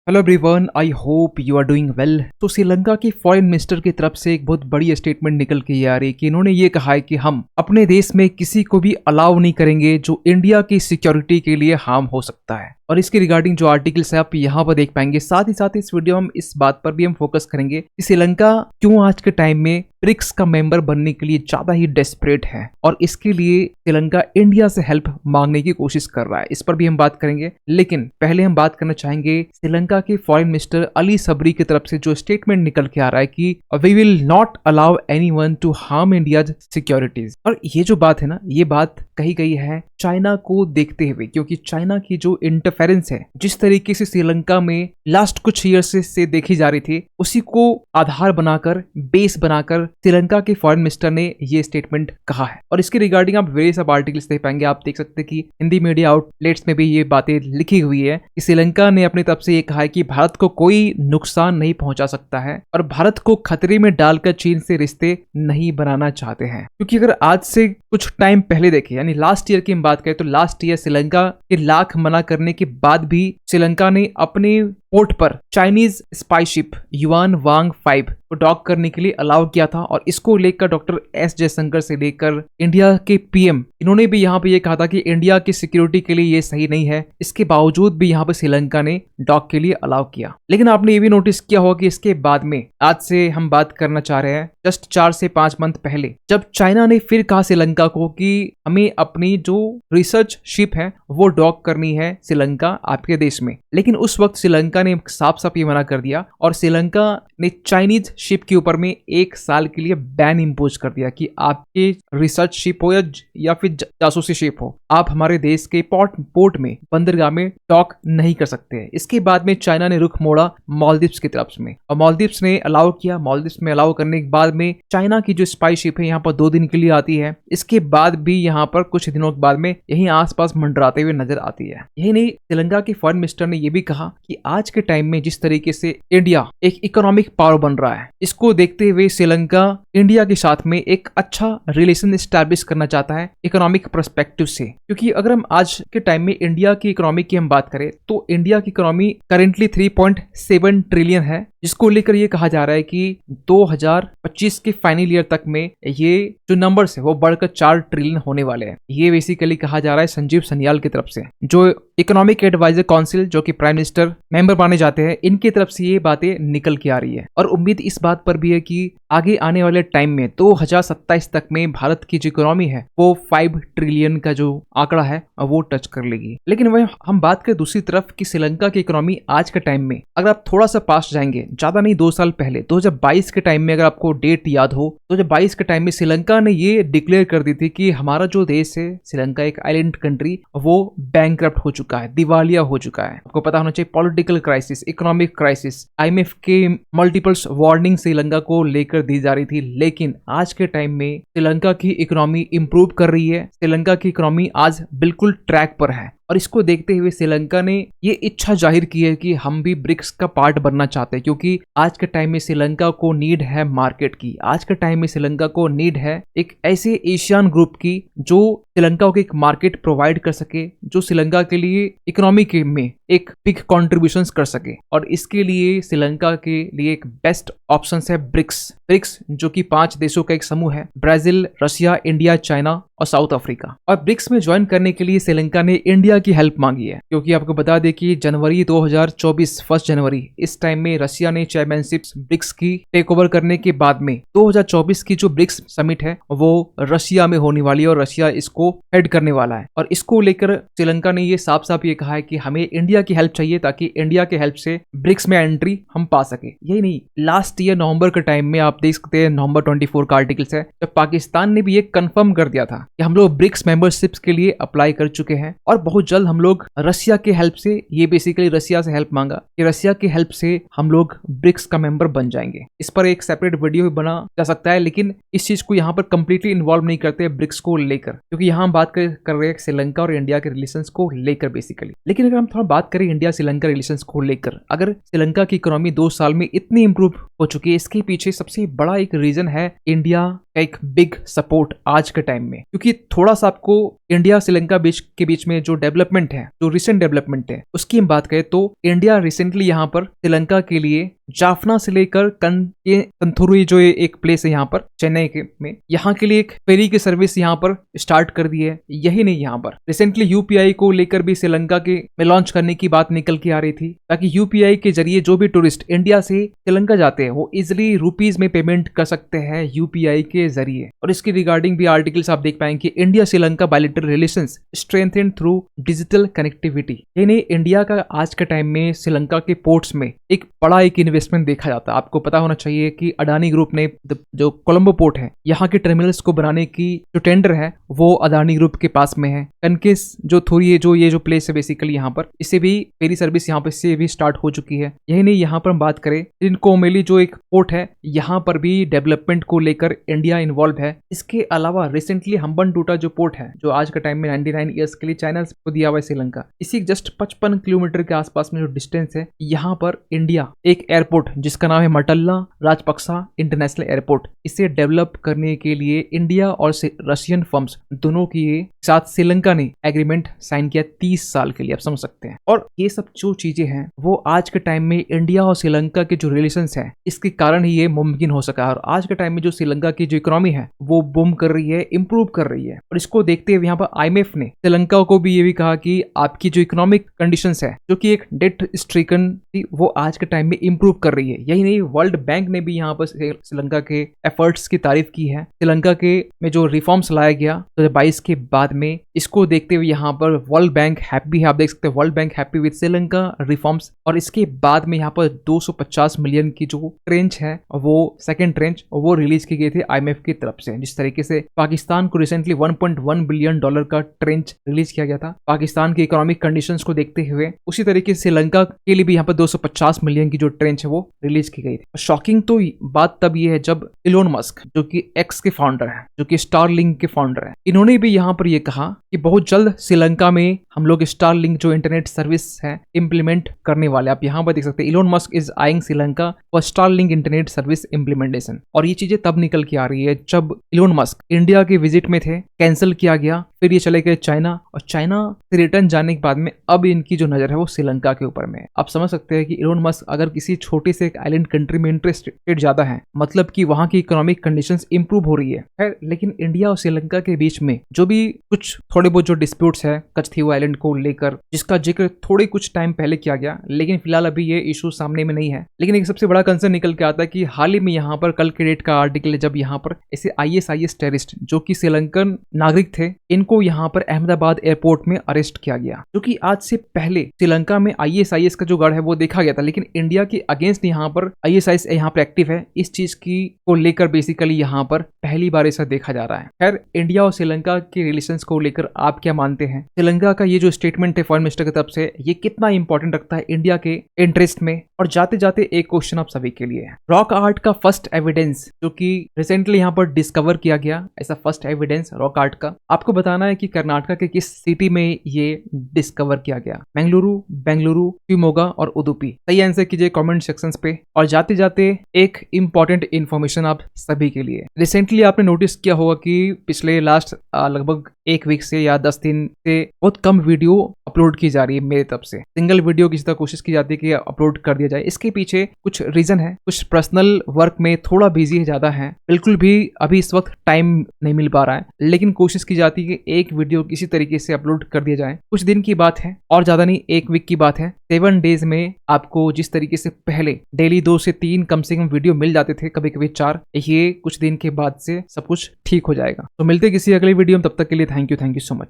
Hello everyone, I hope you are doing well. तो श्रीलंका की foreign minister की तरफ से एक बहुत बड़ी स्टेटमेंट निकल के ये आ रही है कि इन्होंने ये कहा है कि हम अपने देश में किसी को भी अलाउ नहीं करेंगे जो इंडिया की सिक्योरिटी के लिए हार्म हो सकता है। और इसके रिगार्डिंग जो आर्टिकल्स है आप यहाँ पर देख पाएंगे। साथ ही इस वीडियो में हम इस बात पर भी हम फोकस करेंगे कि श्रीलंका क्यों आज के टाइम में ब्रिक्स का मेंबर बनने के लिए ज्यादा ही डेस्परेट है और इसके लिए श्रीलंका इंडिया से हेल्प मांगने की कोशिश कर रहा है। इस पर भी हम बात करेंगे, लेकिन पहले हम बात करना चाहेंगे श्रीलंका के फॉरेन मिनिस्टर अली सबरी की तरफ से जो स्टेटमेंट निकल के आ रहा है कि we will not allow anyone to harm India's securities. और ये जो बात है ना, ये बात कही गई है चाइना को देखते हुए, क्योंकि चाइना की जो इंटरफेरेंस है जिस तरीके से श्रीलंका में लास्ट कुछ ईयर्स से देखी जा रही थी, उसी को आधार बनाकर बेस बनाकर श्रीलंका के फॉरेन मिनिस्टर ने ये स्टेटमेंट कहा है। और इसके रिगार्डिंग आप वेरियस सब आर्टिकल्स देख पाएंगे। आप देख सकते हैं कि हिंदी मीडिया आउटलेट्स में भी ये बातें लिखी हुई है कि श्रीलंका ने अपनी तरफ से ये कहा है कि भारत को कोई नुकसान नहीं पहुंचा सकता है और भारत को खतरे में डालकर चीन से रिश्ते नहीं बनाना चाहते हैं। क्योंकि अगर आज से कुछ टाइम पहले देखें, यानी लास्ट ईयर की हम बात करें, तो लास्ट ईयर श्रीलंका के लाख मना करने के बाद भी श्रीलंका ने अपने पोर्ट पर चाइनीज स्पाई शिप युआन वांग 5 को डॉक करने के लिए अलाउ किया था। और इसको लेकर डॉक्टर एस जयशंकर से लेकर इंडिया के पीएम, इन्होंने भी यहाँ पे ये कहा था कि इंडिया की सिक्योरिटी के लिए ये सही नहीं है। इसके बावजूद भी यहाँ पे श्रीलंका ने डॉक के लिए अलाउ किया। लेकिन आपने ये भी नोटिस किया होगा कि इसके बाद में आज से हम बात करना चाह रहे हैं जस्ट 4 से 5 मंथ पहले, जब चाइना ने फिर कहा श्रीलंका को कि हमें अपनी जो रिसर्च शिप है वो डॉक करनी है श्रीलंका आपके देश में। लेकिन उस वक्त श्रीलंका ने साफ साफ ये मना कर दिया और श्रीलंका ने चाइनीज शिप के ऊपर में 1 साल के लिए बैन इंपोज कर दिया कि आपके रिसर्च शिप हो या फिर जासूसी शिप हो, आप हमारे देश के पोर्ट में बंदरगाह में डॉक नहीं कर सकते हैं। इसके बाद में चाइना ने रुख मोड़ा मालदीव्स की तरफ में और मालदीव्स ने अलाउ किया। मालदीव्स में अलाउ करने के बाद में चाइना की जो स्पाई शिप है यहाँ पर 2 दिन के लिए आती है। इसके बाद भी यहाँ पर कुछ दिनों के बाद में यही आसपास मंडराते हुए नजर आती है। यही नहीं, श्रीलंका के फॉरेन मिनिस्टर ने यह भी कहा कि आज के टाइम में जिस तरीके से इंडिया एक इकोनॉमिक पावर बन रहा है, इसको देखते हुए श्रीलंका इंडिया के साथ में एक अच्छा रिलेशन एस्टैब्लिश करना चाहता है इकोनॉमिक पर्सपेक्टिव से। क्योंकि अगर हम आज के टाइम में इंडिया की इकोनॉमी की हम बात करें तो इंडिया की इकोनॉमी करेंटली 3.7 ट्रिलियन है, जिसको लेकर ये कहा जा रहा है कि 2025 के फाइनल ईयर तक में ये जो नंबर्स है वो बढ़कर 4 ट्रिलियन होने वाले हैं। ये बेसिकली कहा जा रहा है संजीव सन्याल की तरफ से, जो इकोनॉमिक एडवाइजर काउंसिल जो कि प्राइम मिनिस्टर मेंबर माने जाते हैं, इनकी तरफ से ये बातें निकल के आ रही है। और उम्मीद इस बात पर भी है कि आगे आने वाले टाइम में 2027 तक में भारत की जो इकोनॉमी है वो 5 ट्रिलियन का जो आंकड़ा है वो टच कर लेगी। लेकिन वह हम बात करें दूसरी तरफ कि श्रीलंका की इकोनॉमी आज के टाइम में, अगर आप थोड़ा सा पास जाएंगे, ज्यादा नहीं 2 साल पहले 2022 के टाइम में, अगर आपको डेट याद हो, 2022 के टाइम में श्रीलंका ने ये डिक्लेयर कर दी थी कि हमारा जो देश है श्रीलंका एक आइलैंड कंट्री, वो बैंकरप्ट हो चुका है, दिवालिया हो चुका है। आपको पता होना चाहिए political crisis, economic crisis, IMF के मल्टीपल्स वार्निंग श्रीलंका को लेकर दी जा रही थी। लेकिन आज के टाइम में श्रीलंका की इकोनॉमी इंप्रूव कर रही है। श्रीलंका की इकोनॉमी आज बिल्कुल ट्रैक पर है और इसको देखते हुए श्रीलंका ने ये इच्छा जाहिर की है कि हम भी ब्रिक्स का पार्ट बनना चाहते हैं। क्योंकि आज के टाइम में श्रीलंका को नीड है मार्केट की, आज के टाइम में श्रीलंका को नीड है एक ऐसे एशियन ग्रुप की जो श्रीलंका को एक मार्केट प्रोवाइड कर सके, जो श्रीलंका के लिए इकोनॉमी में एक बिग कॉन्ट्रीब्यूशंस कर सके। और इसके लिए श्रीलंका के लिए एक बेस्ट ऑप्शन है ब्रिक्स, जो कि 5 देशों का एक समूह है, ब्राजील, रशिया, इंडिया, चाइना और साउथ अफ्रीका। और ब्रिक्स में ज्वाइन करने के लिए श्रीलंका ने इंडिया की हेल्प मांगी है। क्योंकि आपको बता दें कि जनवरी 2024 1 जनवरी इस टाइम में रशिया ने चेयरमैनशिप ब्रिक्स की टेक ओवर करने के बाद में 2024 की जो ब्रिक्स समिट है वो रशिया में होने वाली है और रशिया इसको हेड करने वाला है। और इसको लेकर श्रीलंका ने ये साफ साफ ये कहा है कि हमें इंडिया की हेल्प चाहिए ताकि इंडिया के हेल्प से ब्रिक्स में एंट्री हम पा सके। यही नहीं, लास्ट ईयर नवंबर के टाइम में आप देख सकते हैं, नवंबर 24 का आर्टिकल्स है, जब पाकिस्तान ने भी ये कंफर्म कर दिया था कि हम लोग ब्रिक्स मेंबरशिप्स के लिए अप्लाई कर चुके हैं और बहुत जल्द हम लोग रशिया के हेल्प से, ये बेसिकली रशिया से हेल्प मांगा कि रशिया की हेल्प से हम लोग ब्रिक्स का मेंबर बन जाएंगे। इस पर एक सेपरेट वीडियो भी बना जा सकता है, लेकिन इस चीज को यहाँ पर कंप्लीटली इन्वॉल्व नहीं करते ब्रिक्स को लेकर, क्योंकि यहाँ हम बात कर रहे हैं श्रीलंका और इंडिया के रिलेशंस को लेकर बेसिकली। लेकिन अगर हम थोड़ा बात करें इंडिया श्रीलंका रिलेशंस को लेकर, अगर श्रीलंका की इकोनॉमी 2 साल में इतनी इंप्रूव हो चुकी है, इसके पीछे सबसे बड़ा एक रीजन है इंडिया का एक बिग सपोर्ट आज के टाइम में, क्योंकि थोड़ा सा आपको इंडिया श्रीलंका के बीच में जो डेवलपमेंट है, जो रिसेंट डेवलपमेंट है, उसकी हम बात करें तो इंडिया रिसेंटली यहाँ पर श्रीलंका के लिए जाफना से लेकर कंथुरुई जो एक प्लेस है यहाँ पर चेन्नई के में, यहाँ के लिए एक फेरी की सर्विस यहाँ पर स्टार्ट कर दी है। यही नहीं, यहाँ पर रिसेंटली यूपीआई को लेकर भी श्रीलंका के में लॉन्च करने की बात निकल के आ रही थी, ताकि यूपीआई के जरिए जो भी टूरिस्ट इंडिया से श्रीलंका जाते हैं वो इजिली रुपीज में पेमेंट कर सकते हैं यूपीआई के जरिए। और इसकी रिगार्डिंग भी आर्टिकल्स आप देख पाएंगे, India Sri Lanka bilateral relations strengthened through digital connectivity. यानी इंडिया का आज के टाइम में श्रीलंका के पोर्ट्स में एक बड़ा एक इन्वेस्टमेंट देखा जाता है। आपको पता होना चाहिए कि अडानी ग्रुप ने जो कोलंबो पोर्ट है, यहाँ के टर्मिनल्स को बनाने की जो टेंडर है वो अडानी ग्रुप के पास में है। कनकेस जो थोड़ी ये जो प्लेस है बेसिकली यहाँ पर, इससे भी फेरी सर्विस यहाँ पे से भी स्टार्ट हो चुकी है। यही नहीं, यहाँ पर हम बात करें कोमेली जो एक पोर्ट है, यहाँ पर भी डेवलपमेंट को लेकर इंडिया इन्वॉल्व है। इसके अलावा रिसेंटली हम्बनटोटा जो पोर्ट है, जो आज के टाइम में 99 ईयर्स के लिए चाइना को दिया हुआ है श्रीलंका, इसी जस्ट 55 किलोमीटर के आसपास में जो डिस्टेंस है, यहाँ पर इंडिया एक एयरपोर्ट जिसका नाम है मटल्ला राजपक्सा इंटरनेशनल एयरपोर्ट, इसे डेवलप करने के लिए इंडिया और रशियन फर्म्स दोनों के साथ श्रीलंका ने एग्रीमेंट साइन किया 30 साल के लिए, आप समझ सकते हैं। और ये सब जो चीजें हैं वो आज के टाइम में इंडिया और श्रीलंका के जो रिलेशंस हैं, इसके कारण ही ये मुमकिन हो सका। और आज के टाइम में जो श्रीलंका की जो इकोनॉमी है वो बूम कर रही है, इंप्रूव कर रही है। और इसको देखते हुए यहाँ पर आईएमएफ ने श्रीलंका को भी ये भी कहा कि आपकी जो इकोनॉमिक कंडीशंस है, जो कि एक डेट स्ट्रिकन थी, वो आज के टाइम में इंप्रूव कर रही है। यही नहीं, वर्ल्ड बैंक ने भी यहाँ पर श्रीलंका के एफर्ट्स की तारीफ की है। श्रीलंका के में जो रिफॉर्म्स लाया गया 2022 के बाद में, इसको देखते हुए यहाँ पर वर्ल्ड बैंक हैप्पी है। आप देख सकते हैं world bank happy with Sri Lanka reforms. और इसके बाद में यहाँ पर 250 मिलियन की जो ट्रेंच है, वो सेकंड ट्रेंच वो रिलीज की गई थी आईएमएफ की तरफ से। जिस तरीके से पाकिस्तान को रिसेंटली 1.1 बिलियन डॉलर का ट्रेंच रिलीज किया गया था पाकिस्तान की इकोनॉमिक कंडीशंस को देखते हुए, उसी तरीके से श्रीलंका के लिए भी यहाँ पर 250 मिलियन की जो ट्रेंच है वो रिलीज की गई थी। शॉकिंग तो बात तब ये है जब इलोन मस्क, जो कि एक्स के फाउंडर है, जो कि स्टारलिंक के फाउंडर है, इन्होंने भी यहाँ पर ये कहा कि बहुत जल्द श्रीलंका में हम लोग स्टारलिंक जो इंटरनेट सर्विस है इंप्लीमेंट करने वाले। आप यहाँ पर देख सकते हैं, Elon Musk is eyeing Sri Lanka for Starlink internet service implementation. और ये चीजें तब निकल के आ रही है जब इलोन मस्क इंडिया के विजिट में थे, कैंसिल किया गया, फिर ये चले गए चाइना, और चाइना से रिटर्न जाने के बाद में अब इनकी जो नजर है वो श्रीलंका के ऊपर में है। आप समझ सकते हैं कि इलोन मस्क अगर किसी छोटे से एक आइलैंड कंट्री में इंटरेस्टेड ज्यादा है, मतलब कि वहां की इकोनॉमिक कंडीशंस इंप्रूव हो रही है। लेकिन इंडिया और श्रीलंका के बीच में जो भी कुछ थोड़े बहुत जो डिस्प्यूट्स है कच्छथीव आइलैंड को लेकर, जिसका जिक्र थोड़े कुछ टाइम पहले किया गया, लेकिन फिलहाल अभी ये इशू सामने में नहीं है। लेकिन एक सबसे बड़ा कंसर्न निकल के आता है कि हाल ही में यहाँ पर कल के डेट का आर्टिकल है, जब यहाँ पर ऐसे ISIS टेररिस्ट जो कि श्रीलंकन नागरिक थे, इनको यहाँ पर अहमदाबाद एयरपोर्ट में अरेस्ट किया गया। जो कि आज से पहले श्रीलंका में ISIS का जो गढ़ है वो देखा गया था, लेकिन इंडिया के अगेंस्ट यहाँ पर ISIS यहाँ पर एक्टिव है। इस चीज की को लेकर बेसिकली यहाँ पर पहली बार ऐसा देखा जा रहा है। खैर, इंडिया और श्रीलंका के रिलेशंस को लेकर आप क्या मानते हैं? श्रीलंका का ये जो स्टेटमेंट है फॉरेन मिनिस्टर की तरफ से, ये कितना इंपॉर्टेंट रखता है इंडिया के इंटरेस्ट में? और जाते जाते एक क्वेश्चन आप सभी के लिए है, रॉक आर्ट का फर्स्ट एविडेंस जो कि रिसेंटली यहाँ पर डिस्कवर किया गया, ऐसा फर्स्ट एविडेंस रॉक आर्ट का, आपको बताना है कि कर्नाटका के किस सिटी में ये डिस्कवर किया गया? बेंगलुरु, शिवमोगा और उडुपी। सही आंसर कीजिए कमेंट सेक्शंस पे। और जाते जाते एक इंपॉर्टेंट इंफॉर्मेशन आप सभी के लिए, रिसेंटली आपने नोटिस किया होगा कि पिछले लास्ट लगभग एक वीक से या 10 दिन से बहुत कम वीडियो अपलोड की जा रही है मेरी तरफ से। सिंगल वीडियो की कोशिश की जाती है कि अपलोड कर दिया जाए। इसके पीछे कुछ रीजन है, कुछ पर्सनल वर्क में थोड़ा बिजी ज्यादा है, बिल्कुल भी अभी इस वक्त टाइम नहीं मिल पा रहा है, लेकिन कोशिश की जाती है कि एक वीडियो किसी तरीके से अपलोड कर दिया जाए। कुछ दिन की बात है और ज्यादा नहीं, एक वीक की बात है। 7 डेज में आपको जिस तरीके से पहले डेली 2 से 3 कम से कम वीडियो मिल जाते थे, कभी कभी 4, ये कुछ दिन के बाद से सब कुछ ठीक हो जाएगा। तो मिलते किसी अगले वीडियो में, तब तक के लिए थैंक यू सो मच।